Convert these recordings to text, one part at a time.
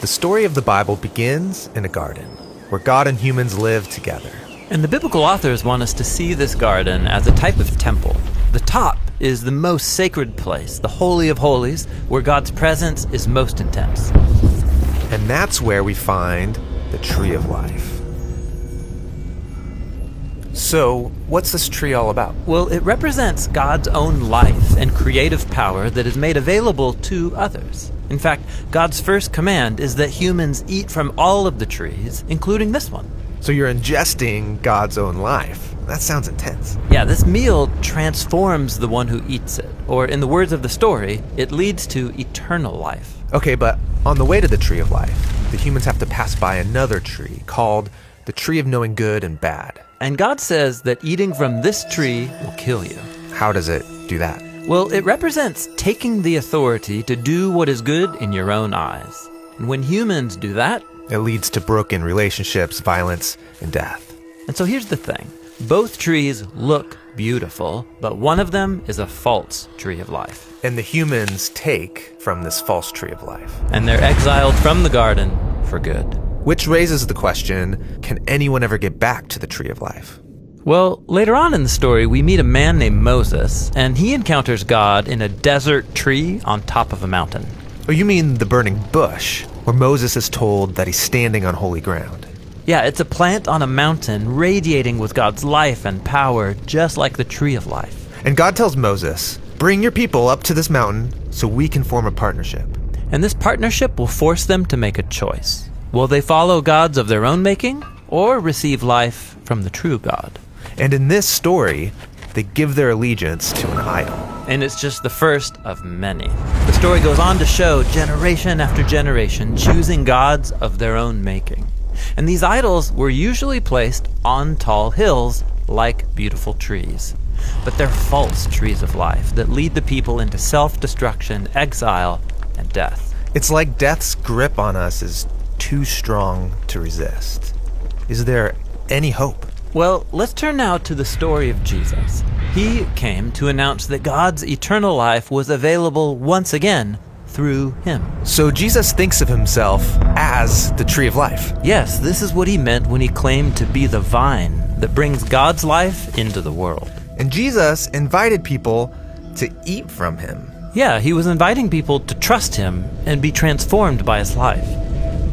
The story of the Bible begins in a garden where God and humans live together. And the biblical authors want us to see this garden as a type of temple. The top is the most sacred place, the Holy of Holies, where God's presence is most intense. And that's where we find the Tree of Life. So, what's this tree all about? Well, it represents God's own life and creative power that is made available to others. In fact, God's first command is that humans eat from all of the trees, including this one. So you're ingesting God's own life. That sounds intense. Yeah, this meal transforms the one who eats it. Or in the words of the story, it leads to eternal life. Okay, but on the way to the Tree of Life, the humans have to pass by another tree called the Tree of Knowing Good and Bad. And God says that eating from this tree will kill you. How does it do that? Well, it represents taking the authority to do what is good in your own eyes. And when humans do that, it leads to broken relationships, violence, and death. And so here's the thing. Both trees look beautiful, but one of them is a false tree of life. And the humans take from this false tree of life. And they're exiled from the garden for good. Which raises the question, can anyone ever get back to the Tree of Life? Well, later on in the story, we meet a man named Moses, and he encounters God in a desert tree on top of a mountain. Oh, you mean the burning bush, where Moses is told that he's standing on holy ground. Yeah, it's a plant on a mountain radiating with God's life and power, just like the Tree of Life. And God tells Moses, bring your people up to this mountain so we can form a partnership. And this partnership will force them to make a choice. Will they follow gods of their own making, or receive life from the true God? And in this story, they give their allegiance to an idol. And it's just the first of many. The story goes on to show generation after generation choosing gods of their own making. And these idols were usually placed on tall hills like beautiful trees. But they're false trees of life that lead the people into self-destruction, exile, and death. It's like death's grip on us is too strong to resist. Is there any hope? Well, let's turn now to the story of Jesus. He came to announce that God's eternal life was available once again through him. So Jesus thinks of himself as the Tree of Life. Yes, this is what he meant when he claimed to be the vine that brings God's life into the world. And Jesus invited people to eat from him. Yeah, he was inviting people to trust him and be transformed by his life.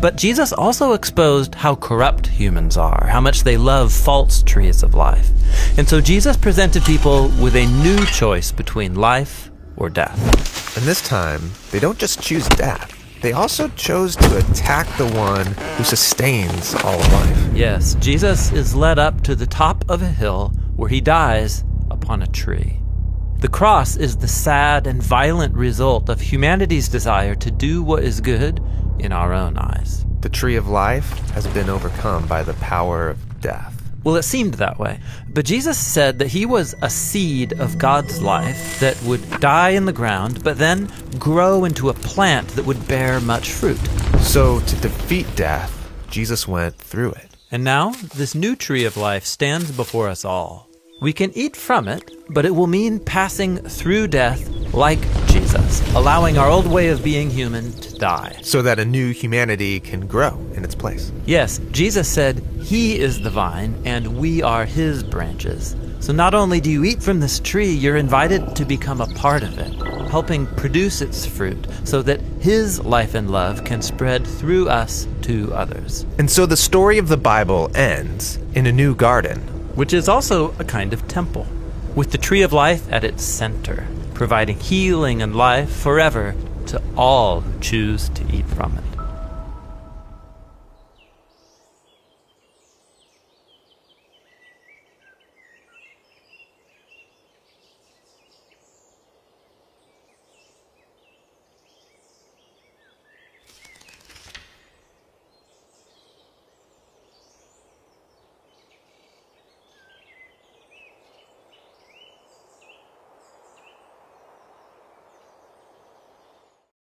But Jesus also exposed how corrupt humans are, how much they love false trees of life. And so Jesus presented people with a new choice between life or death. And this time, they don't just choose death. They also chose to attack the one who sustains all of life. Yes, Jesus is led up to the top of a hill where he dies upon a tree. The cross is the sad and violent result of humanity's desire to do what is good in our own eyes. The Tree of Life has been overcome by the power of death. Well, it seemed that way. But Jesus said that he was a seed of God's life that would die in the ground, but then grow into a plant that would bear much fruit. So to defeat death, Jesus went through it. And now, this new tree of life stands before us all. We can eat from it, but it will mean passing through death like Jesus, allowing our old way of being human to die. So that a new humanity can grow in its place. Yes, Jesus said he is the vine and we are his branches. So not only do you eat from this tree, you're invited to become a part of it, helping produce its fruit so that his life and love can spread through us to others. And so the story of the Bible ends in a new garden, which is also a kind of temple, with the Tree of Life at its center, providing healing and life forever to all who choose to eat from it.